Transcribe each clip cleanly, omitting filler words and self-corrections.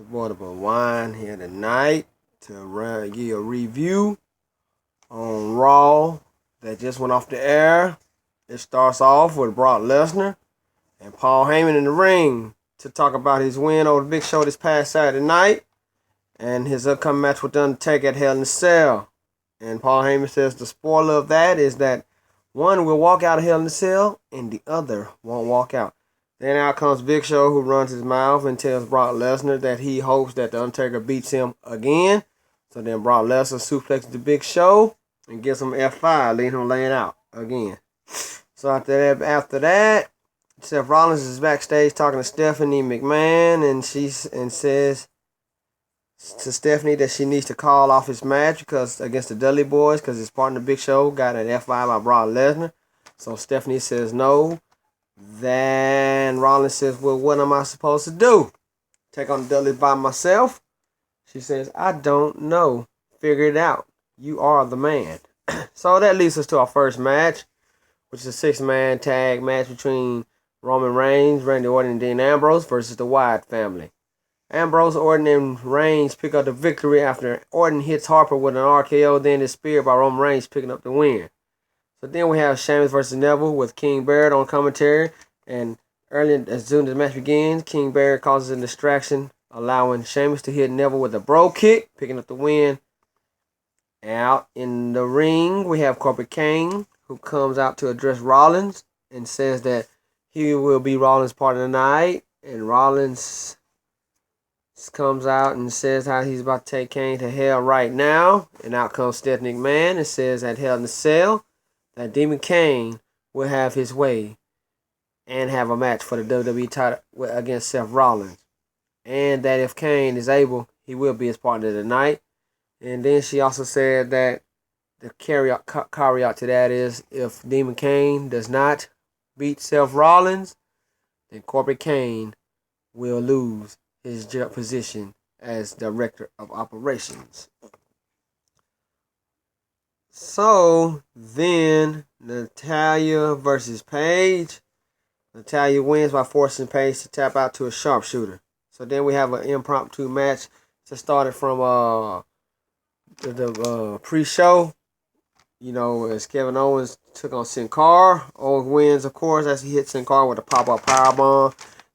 Your boy the Wine here tonight to give you a review on Raw that just went off the air. It starts off with Brock Lesnar and Paul Heyman in the ring to talk about his win over the Big Show this past Saturday night and his upcoming match with The Undertaker at Hell in a Cell. And Paul Heyman says the spoiler of that is that one will walk out of Hell in a Cell and the other won't walk out. Then out comes Big Show, who runs his mouth and tells Brock Lesnar that he hopes that The Undertaker beats him again. So then Brock Lesnar suplexes the Big Show and gives him F5, leaving him laying out again. So after that, Seth Rollins is backstage talking to Stephanie McMahon, and says to Stephanie that she needs to call off his match against the Dudley Boys because his partner Big Show got an F5 by Brock Lesnar. So Stephanie says no. Then Rollins says, well, what am I supposed to do? Take on the Dudley by myself? She says, I don't know. Figure it out. You are the man. So that leads us to our first match, which is a 6-man tag match between Roman Reigns, Randy Orton, and Dean Ambrose versus the Wyatt family. Ambrose, Orton, and Reigns pick up the victory after Orton hits Harper with an RKO, then is speared by Roman Reigns picking up the win. So then we have Sheamus versus Neville with King Barrett on commentary. And as soon as the match begins, King Barrett causes a distraction, allowing Sheamus to hit Neville with a bro kick, picking up the win. Out in the ring, we have Kane, who comes out to address Rollins and says that he will be Rollins' partner tonight. And Rollins comes out and says how he's about to take Kane to hell right now. And out comes Stephanie McMahon and says at Hell in a Cell that Demon Kane will have his way and have a match for the WWE title against Seth Rollins. And that if Kane is able, he will be his partner tonight. And then she also said that the caveat to that is if Demon Kane does not beat Seth Rollins, then Corporate Kane will lose his position as Director of Operations. So then Natalya versus Paige. Natalya wins by forcing Paige to tap out to a sharpshooter. So then we have an impromptu match that started from the pre-show. You know, as Kevin Owens took on Sin Cara. Owens wins, of course, as he hits Sin Cara with a pop-up powerbomb.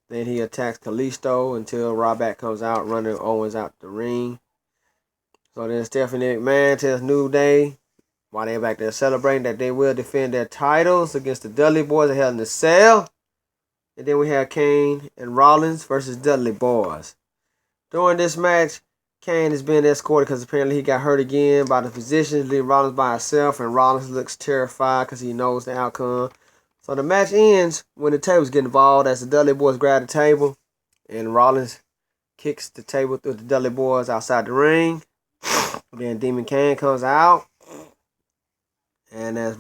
Then he attacks Kalisto until Ryback comes out, running Owens out the ring. So then Stephanie McMahon tells New Day, while they're back there celebrating, that they will defend their titles against the Dudley Boys at Hell in a Cell. And then we have Kane and Rollins versus Dudley Boys. During this match, Kane is being escorted because apparently he got hurt again by the physicians, leaving Rollins by himself, and Rollins looks terrified because he knows the outcome. So the match ends when the tables get involved as the Dudley Boys grab the table, and Rollins kicks the table through the Dudley Boys outside the ring. Then Demon Kane comes out. And as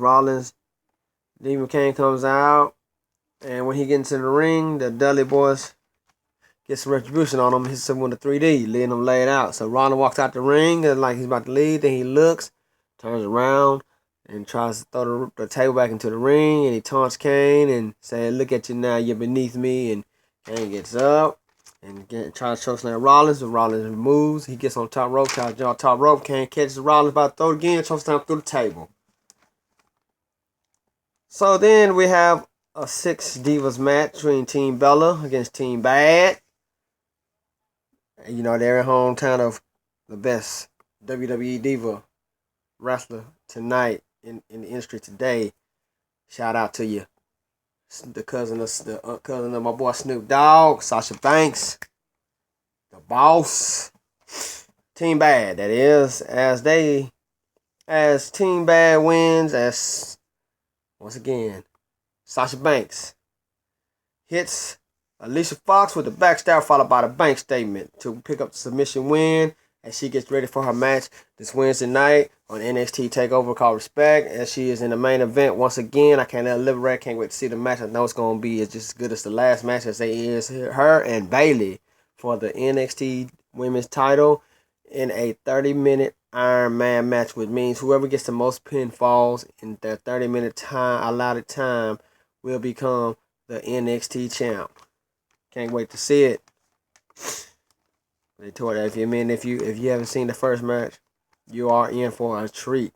Demon Kane comes out, and when he gets into the ring, the Dudley Boys get some retribution on him. He's someone to 3D, letting him lay it out. So Rollins walks out the ring and like he's about to leave. Then he looks, turns around, and tries to throw the table back into the ring. And he taunts Kane and says, "Look at you now, you're beneath me." And Kane gets up and tries to chokeslam Rollins. And Rollins moves. He gets on top rope, tries to jump top rope. Kane catches Rollins, about to throw it again, chokeslam through the table. So then we have a 6 Divas match between Team Bella against Team Bad. You know, they're in hometown of the best WWE Diva wrestler tonight in the industry today. Shout out to you. The cousin of my boy Snoop Dogg, Sasha Banks, the boss. Team Bad, that is. As Team Bad wins, once again, Sasha Banks hits Alicia Fox with a backstab followed by the bank statement to pick up the submission win as she gets ready for her match this Wednesday night on NXT TakeOver called Respect, as she is in the main event once again. I can't elaborate, can't wait to see the match. I know it's going to be just as good as the last match as they is her and Bayley for the NXT Women's title in a 30-minute Iron Man match, which means whoever gets the most pinfalls in their 30-minute allotted time will become the NXT champ. Can't wait to see it. They told that if you haven't seen the first match, you are in for a treat.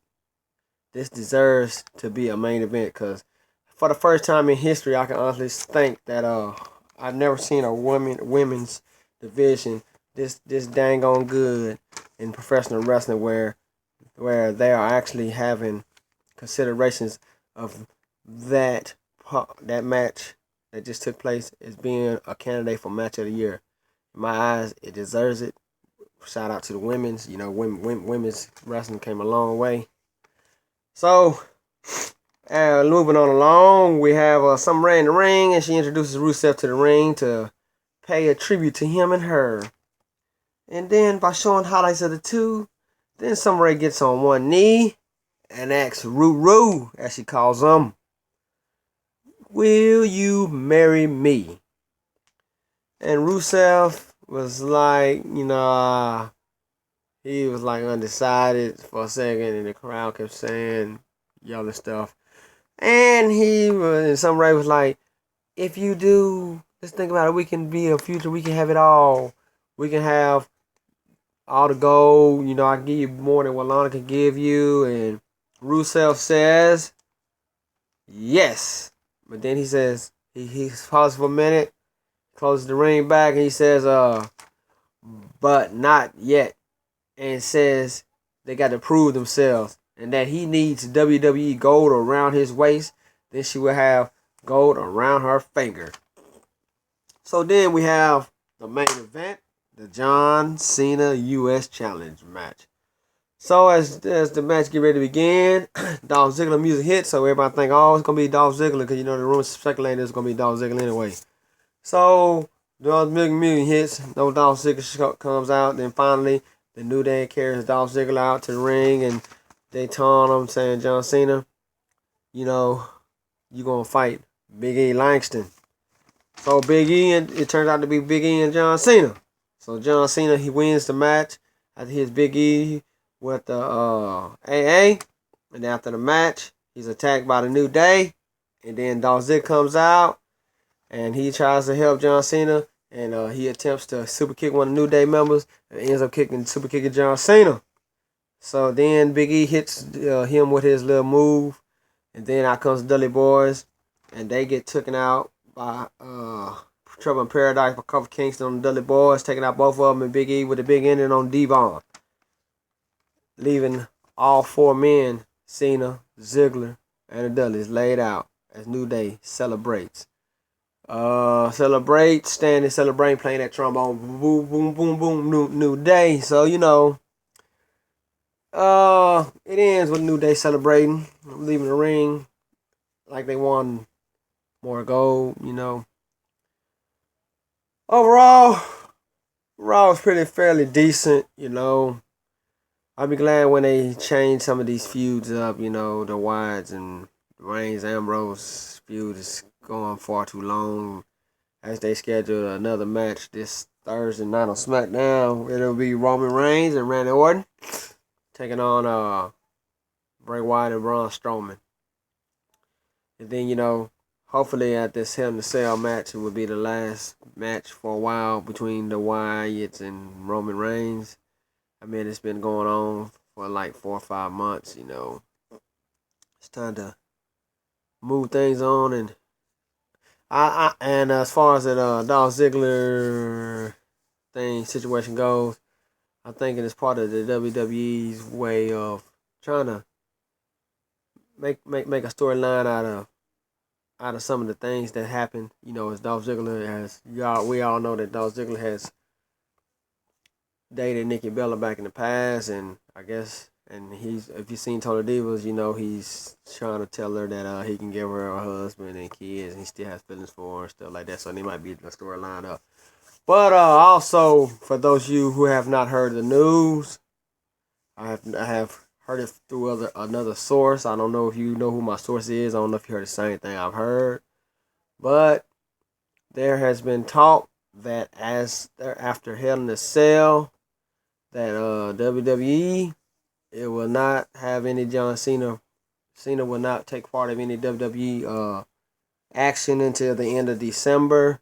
This deserves to be a main event because for the first time in history, I can honestly think that I've never seen a women's division this dang on good in professional wrestling where they are actually having considerations of that that match that just took place as being a candidate for match of the year. In my eyes, it deserves it. Shout out to the women's. You know, women's wrestling came a long way. So, moving on along, we have Summer Rae in the ring, and she introduces Rusev to the ring to pay a tribute to him and her. And then, by showing highlights of the two, then Summer Rae gets on one knee and asks Ruru, as she calls him, "Will you marry me?" And Rusev was like, he was like undecided for a second, and the crowd kept saying, yelling stuff. And Summer Rae was like, "If you do, let's think about it. We can be a future. We can have it all. We can have all the gold. I can give you more than what Lana can give you." And Rusev says, "Yes." But then he says, he pauses for a minute, closes the ring back, and he says, "But not yet." And says they got to prove themselves and that he needs WWE gold around his waist. Then she will have gold around her finger. So then we have the main event, the John Cena US Challenge match. So as the match get ready to begin, Dolph Ziggler music hits, so everybody think, oh, it's gonna be Dolph Ziggler, because the rumors speculating it's gonna be Dolph Ziggler anyway. So Dolph Ziggler music hits, no Dolph Ziggler comes out, then finally the New Day carries Dolph Ziggler out to the ring, and they taunt him, saying, "John Cena, you gonna fight Big E Langston." So Big E, and it turns out to be Big E and John Cena. So John Cena, he wins the match after his Big E with the AA, and after the match, he's attacked by the New Day, and then Dolph Ziggler comes out, and he tries to help John Cena, and he attempts to super kick one of the New Day members, and ends up super kicking John Cena. So then Big E hits him with his little move, and then out comes the Dudley Boys, and they get taken out by Trouble in Paradise by Kofi Kingston on the Dudley Boys, taking out both of them, and Big E with a big ending on D-Von, leaving all four men, Cena, Ziggler, and the Dudleys, laid out as New Day celebrates. Standing, celebrating, playing that trombone, boom, boom, boom, boom, New Day. So, it ends with New Day celebrating, leaving the ring like they won more gold, Overall, Raw was fairly decent, I'll be glad when they change some of these feuds up, the Wyatts and Reigns Ambrose feud is going far too long. As they schedule another match this Thursday night on SmackDown, it'll be Roman Reigns and Randy Orton taking on Bray Wyatt and Braun Strowman. And then, hopefully at this Hell in a Cell match, it will be the last match for a while between the Wyatts and Roman Reigns. I mean, it's been going on for like 4 or 5 months, It's time to move things on, and and as far as the Dolph Ziggler situation goes, I think it is part of the WWE's way of trying to make a storyline out of some of the things that happened. As Dolph Ziggler we all know that Dolph Ziggler has dated Nikki Bella back in the past, and I guess, and if you've seen Total Divas, he's trying to tell her that he can give her a husband and kids, and he still has feelings for her and stuff like that. So they might be the storyline up. But also, for those of you who have not heard the news, I have heard it through another source. I don't know if you know who my source is. I don't know if you heard the same thing I've heard, but there has been talk that after Hell in a Cell, that WWE, it will not have any John Cena. Cena will not take part of any WWE action until the end of December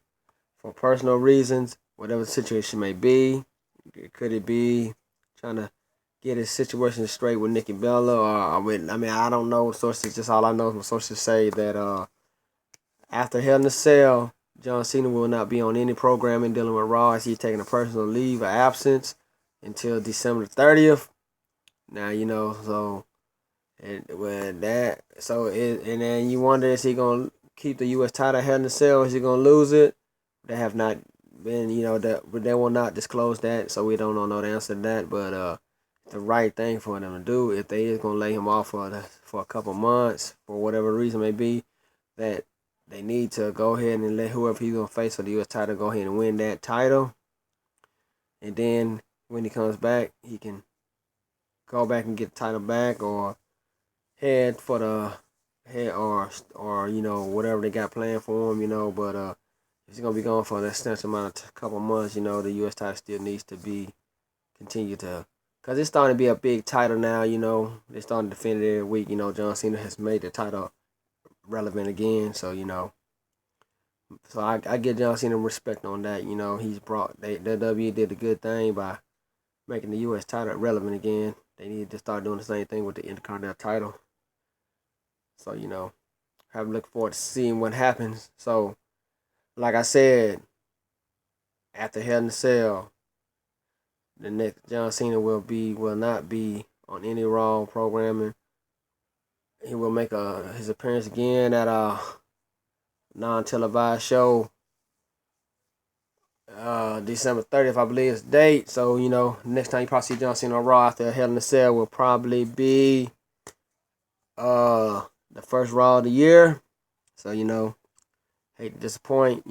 for personal reasons, whatever the situation may be. Could it be trying to get his situation straight with Nikki Bella, or with, I mean, I don't know sources. Just all I know from sources say that after Hell in a Cell, John Cena will not be on any programming dealing with Raw, as he's taking a personal leave of absence until December 30th. Now so and then you wonder, is he gonna keep the U.S. title Hell in a Cell, or is he gonna lose it? They have not been, they will not disclose that, so we don't know the answer to that. But the right thing for them to do, if they is gonna lay him off for a couple months for whatever reason may be, that they need to go ahead and let whoever he's gonna face for the U.S. title go ahead and win that title, and then when he comes back, he can go back and get the title back, or head for the head, or whatever they got planned for him, But if he's gonna be gone for an extensive amount of couple months, the U.S. title still needs to be continue to, cause it's starting to be a big title now. They're starting to defend it every week. John Cena has made the title relevant again, so So I give John Cena respect on that. He's brought the WWE did a good thing by making the U.S. title relevant again. They need to start doing the same thing with the Intercontinental title. So I'm looking forward to seeing what happens. So, like I said, after Hell in a Cell, the next John Cena will not be on any Raw programming. He will make his appearance again at a non-televised show. December 30th, I believe, is the date. So, next time you probably see John Cena on Raw after Hell in a Cell will probably be the first Raw of the year. So, hate to disappoint,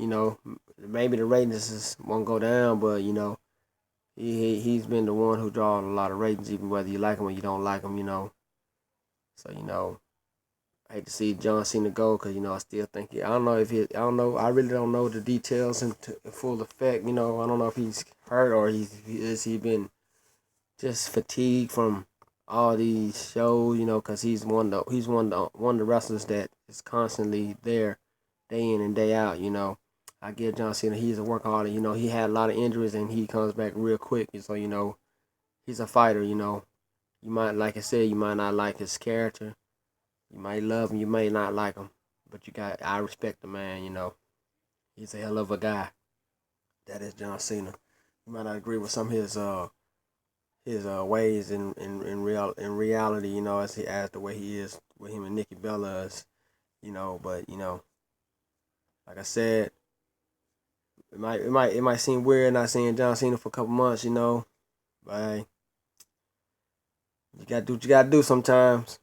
maybe the ratings won't go down, but, he's been the one who draws a lot of ratings, even whether you like him or you don't like him, So, I hate to see John Cena go, because I still think I don't know if I don't know, I really don't know the details in full effect. I don't know if he's hurt, or has he been just fatigued from all these shows, because he's one of the wrestlers that is constantly there, day in and day out. I give John Cena, he's a workaholic. He had a lot of injuries and he comes back real quick. So he's a fighter. You might, like I said, you might not like his character. You might love him, you may not like him, but I respect the man. He's a hell of a guy. That is John Cena. You might not agree with some of his ways in reality, as the way he is with him and Nikki Bella is, but like I said, it might seem weird not seeing John Cena for a couple months, but hey, you gotta do what you gotta do sometimes.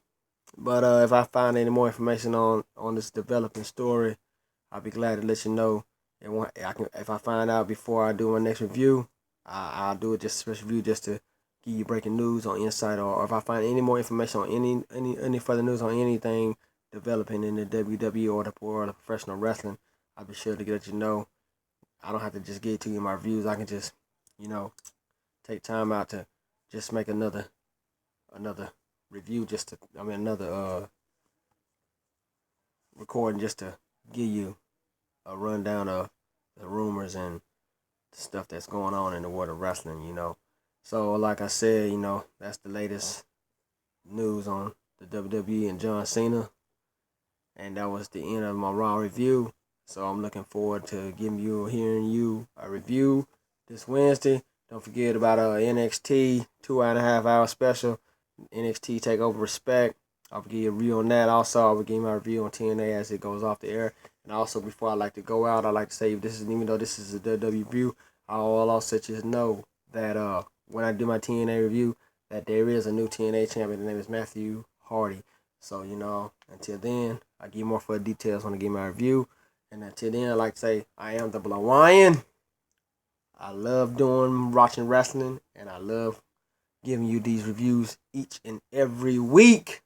But if I find any more information on this developing story, I'll be glad to let you know. And if I find out before I do my next review, I'll do it just a special review just to give you breaking news on Insight, or if I find any more information on any further news on anything developing in the WWE or the world of professional wrestling, I'll be sure to let you know. I don't have to just get to you in my reviews. I can just, take time out to just make another review, another recording, just to give you a rundown of the rumors and the stuff that's going on in the world of wrestling, So, like I said, that's the latest news on the WWE and John Cena. And that was the end of my Raw review. So I'm looking forward to hearing you a review this Wednesday. Don't forget about NXT 2.5 hour special, NXT Takeover Respect. I'll give you a review on that. Also, I will give my review on TNA as it goes off the air. And also, before I like to go out, I like to say, even though this is a WWE review, I'll also let you know that when I do my TNA review, that there is a new TNA champion. His name is Matthew Hardy. So, until then, I'll give you more further details when I give my review. And until then, I like to say, I am the Hawaiian. I love watching wrestling, and I love giving you these reviews each and every week.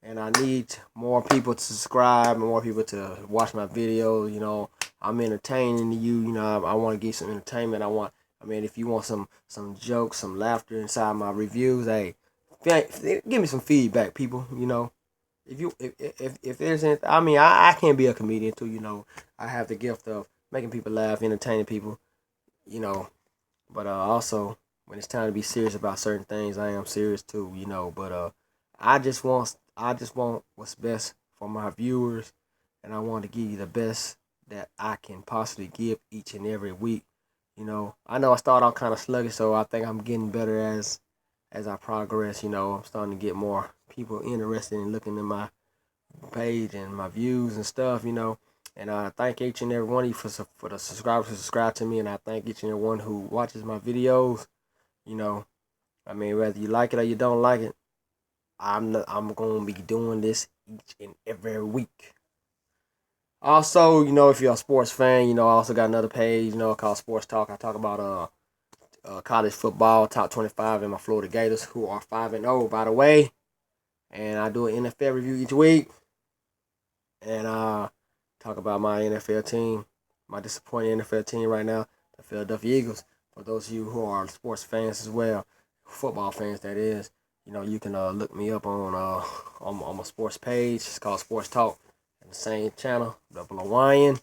And I need more people to subscribe, more people to watch my videos. I'm entertaining you. I want to give some entertainment. If you want some jokes, some laughter inside my reviews, hey, give me some feedback, people. If there's anything, I can be a comedian too. I have the gift of making people laugh, entertaining people. But also when it's time to be serious about certain things, I am serious too, you know. But I just want what's best for my viewers, and I want to give you the best that I can possibly give each and every week. You know, I know I start off kind of sluggish, so I think I'm getting better as I progress. You know, I'm starting to get more people interested in looking at my page and my views and stuff. You know, and I thank each and every one of you for the subscribers who subscribe to me, and I thank each and every one who watches my videos. You know, I mean, whether you like it or you don't like it, I'm gonna be doing this each and every week. Also, you know, if you're a sports fan, you know, I also got another page, you know, called Sports Talk. I talk about college football, top 25 in my Florida Gators, who are 5-0, by the way. And I do an NFL review each week, and talk about my NFL team, my disappointing NFL team right now, the Philadelphia Eagles. For those of you who are sports fans as well, football fans that is, you know, you can look me up on my sports page. It's called Sports Talk, and the same channel, Double Hawaiian.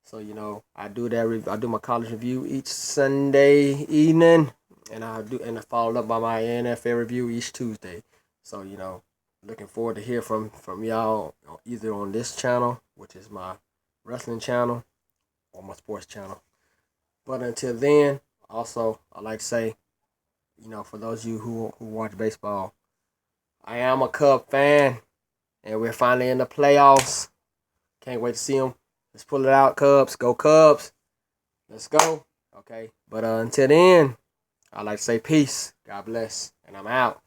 So you know, I do that. I do my college review each Sunday evening, and I follow up by my NFL review each Tuesday. So you know, looking forward to hear from y'all either on this channel, which is my wrestling channel, or my sports channel. But until then, also I like to say, you know, for those of you who watch baseball, I am a Cub fan, and we're finally in the playoffs. Can't wait to see them. Let's pull it out, Cubs. Go Cubs. Let's go. Okay. But until then, I like to say peace. God bless. And I'm out.